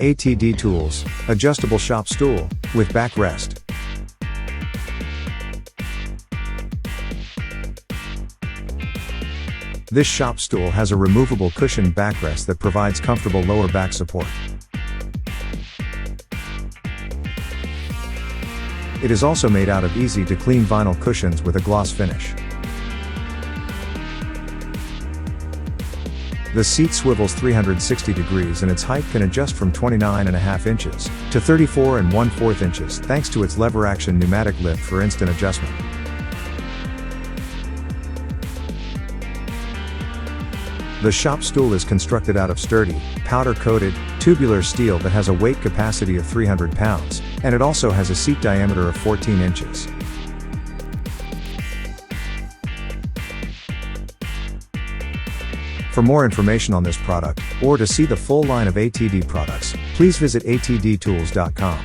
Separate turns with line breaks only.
ATD Tools, adjustable shop stool, with backrest. This shop stool has a removable cushioned backrest that provides comfortable lower back support. It is also made out of easy-to-clean vinyl cushions with a gloss finish. The seat swivels 360 degrees and its height can adjust from 29.5 inches to 34.25 inches thanks to its lever-action pneumatic lift for instant adjustment. The shop stool is constructed out of sturdy, powder-coated, tubular steel that has a weight capacity of 300 pounds, and it also has a seat diameter of 14 inches. For more information on this product, or to see the full line of ATD products, please visit atdtools.com.